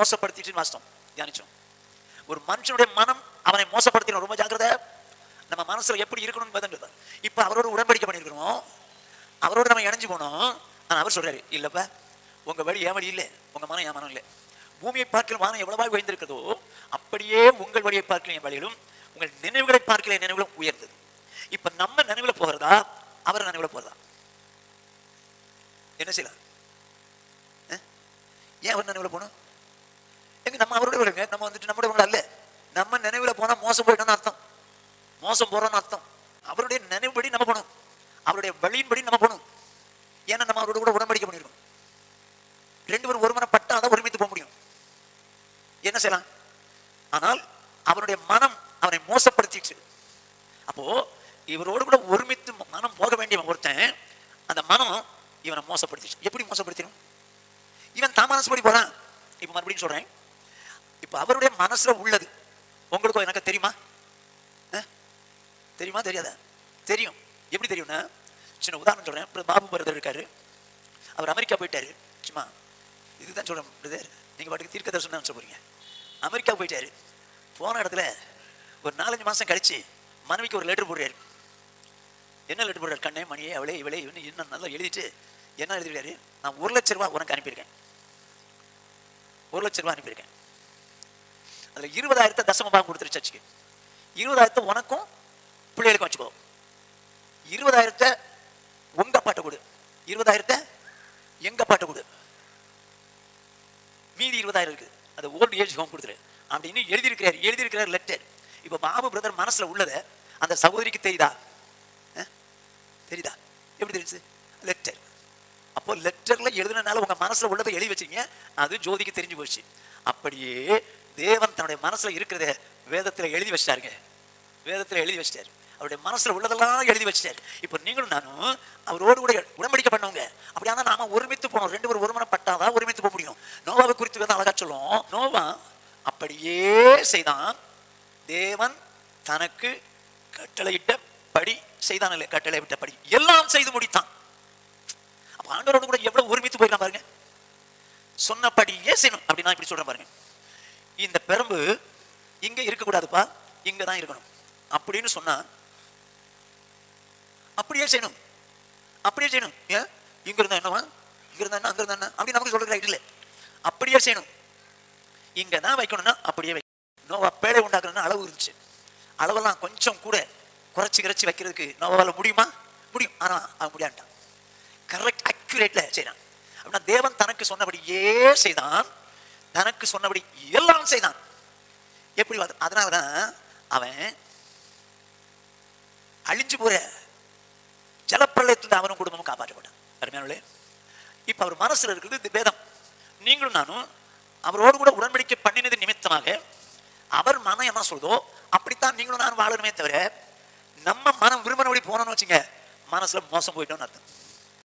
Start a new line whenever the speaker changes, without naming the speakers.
மோசப்படுத்திட்டு வாசித்தோம், தியானிச்சோம். ஒரு மனுஷனுடைய மனம் அவனை மோசப்படுத்தின ரொம்ப ஜாக்கிரதை. நம்ம மனசுல எப்படி இருக்கணும்னு இப்ப அவரோட உடன்படிக்கை பண்ணிருக்கிறோம், அவரோட நம்ம இணைஞ்சு போனோம். ஆனா அவர் சொல்றாரு, இல்லப்பா உங்க வழி என் வழி இல்லை, உங்க மனம் என் மனம் இல்லை. பூமியை பார்க்கல வானம் எவ்வளவா உயர்ந்திருக்கிறதோ அப்படியே உங்கள் வழியை பார்க்கல என் வழியிலும், உங்கள் நினைவுகளை பார்க்கல என் நினைவுகளும் உயர்ந்தது. இப்ப நம்ம நினைவுல போகிறதா அவர் நினைவுல போறதா? என்ன செய்யலாம்? ஏன் அவர் நினைவுல போனோம்? எங்க நம்ம அவரோட விடுங்க, நம்ம வந்துட்டு நம்மளோட அல்ல. நம்ம நினைவுல போனா மோசம் போயிட்டோம்னு அர்த்தம், மோசம் போறோம்னு அர்த்தம். அவருடைய நினைவுபடி நம்ம போகணும், அவருடைய வழியின்படி நம்ம போகணும். ஏன்னா நம்ம அவரோட கூட உடன்படிக்கை பண்ணிருக்கோம். ரெண்டு பேரும் ஒருமனப்பட்டாதான் ஒருமித்து போக முடியும். என்ன செய்யலாம்? ஆனால் அவருடைய மனம் அவனை மோசப்படுத்திடுச்சு. அப்போ இவரோடு கூட ஒருமித்து மனம் போக வேண்டியவன் ஒருத்தன், அந்த மனம் இவனை மோசப்படுத்திடுச்சு. எப்படி மோசப்படுத்திடும்? இவன் தான் மனசுபடி போறான். இப்ப மறுபடியும் சொல்றேன், இப்ப அவருடைய மனசுல உள்ளது உங்களுக்கும் எனக்கு தெரியுமா? தெரியுமா தெரியாதா? தெரியும். எப்படி தெரியும்னா, சின்ன உதாரணம் சொல்றேன். பாபு பிரதர் இருக்காரு, அவர் அமெரிக்கா போயிட்டாரு. சும்மா இதுதான் சொல்றேன் பிரதர், நீங்க பாட்டுக்கு தீர்க்க தரிசனம் சொல்ல போறீங்க. அமெரிக்கா போயிட்டாரு. போன இடத்துல ஒரு 4-5 மாசம் கழிச்சு மனைவிக்கு ஒரு லெட்டர் போடுறாரு. என்ன லெட்டர் போடுறாரு? கண்ணே மணியே அவளே இவளே இவனு இன்னும் நல்லா எழுதிட்டு என்ன எழுதிருக்காரு? நான் 1 லட்சம் ரூபாய் உனக்கு அனுப்பியிருக்கேன், 1 லட்சம் ரூபாய் அனுப்பியிருக்கேன். அதுல 20,000 தசம பாகம் கொடுத்துரு சர்ச்சுக்கு, 20,000 உனக்கும் பிள்ளைகளுக்கும் வச்சுக்கோ, 20,000 உங்க பாட்டை கொடு, 20,000 எங்க பாட்டை கொடு, மீதி 20,000 இருக்கு, அது ஓல்டு ஏஜ் ஹோம் கொடுத்துரு அப்படின்னு எழுதியிருக்கிறார் லெட்டர். இப்ப பாபு பிரதர் மனசுல உள்ளத அந்த சகோதரிக்கு தெரியுதா? தெரியுதா? எப்படி தெரியுது? லெட்டர். அப்போ லெட்டர்ல எழுதுனால உங்க மனசுல உள்ளதை எழுதி வச்சீங்க, அது ஜோதிக்கு தெரிஞ்சு போச்சு. அப்படியே தேவன் தன்னுடைய மனசுல இருக்கிறத வேதத்துல எழுதி வச்சிட்டாருங்க, வேதத்துல எழுதி வச்சிட்டாரு. அவருடைய மனசுல உள்ளதெல்லாம் எழுதி வச்சிட்டாரு. இப்ப நீங்களும் நானும் அவரோடு கூட உடன்படிக்கை பண்ணவங்க. அப்படியானா நாம ஒருமித்து போனோம். ரெண்டு பேரும் ஒருமனப்பட்டாதான் ஒருமித்து போக முடியும். நோவாவை குறித்து வந்து அழகா சொல்லும், நோவா அப்படியே செய்தான், தேவன் தனக்கு கட்டளையிட்ட படி செய்தான். இல்லை, கட்டளையிட்ட படி எல்லாம் செய்து முடித்தான். அப்ப ஆண்டவரோடு கூட எவ்வளவு ஒருமித்து போயிருக்கான் பாருங்க. சொன்னபடியே செய்யணும். அப்படின்னா இப்படி சொல்றேன் பாருங்க, இந்த பெரம்பு இங்க இருக்கக்கூடாதுப்பா, இங்கதான் இருக்கணும் அப்படின்னு சொன்னா அப்படியே செய்யணும், அப்படியே செய்யணும். ஏன் இங்க இருந்தா என்னவா, இங்க இருந்தா என்ன, அங்க இருந்தா என்ன அப்படி நமக்கு சொல்ற ரைட் இல்லை. அப்படியே செய்யணும். இங்க தான் வைக்கணும்னா அப்படியே வைக்கணும். நோவா பேழை உண்டாக்குறதுன்னா அளவு இருந்துச்சு, அளவெல்லாம் கொஞ்சம் கூட குறைச்சி வைக்கிறதுக்கு நோவால முடியுமா? முடியும். ஆனா அவன் முடியாட்டான், கரெக்ட் அக்யூரேட்ல செய்யறான். அப்படின்னா தேவன் தனக்கு சொன்னபடியே செய்தான், தனக்கு சொன்னபடி எல்லாம் செய்தான். எப்படி? அதனாலதான் அவன் அழிஞ்சு போற ஜலப்பிரளயத்துல அவனும் குடும்பமும் காப்பாற்றப்பட்டான். அருமையானவர்களே, இப்ப அவர் மனசுல இருக்கிறது வேதம். நீங்களும் நானும் அவரோடு கூட உடன்படிக்கை பண்ணினது நிமித்தமாக அவர் மனம் என்ன சொல்றதோ அப்படித்தான் நீங்களும் நானும் வாழணுமே தவிர நம்ம மனம் விரும்பினபடி போனோம்னு வச்சுங்க, மனசுல மோசம் போயிட்டோம்னு அர்த்தம்.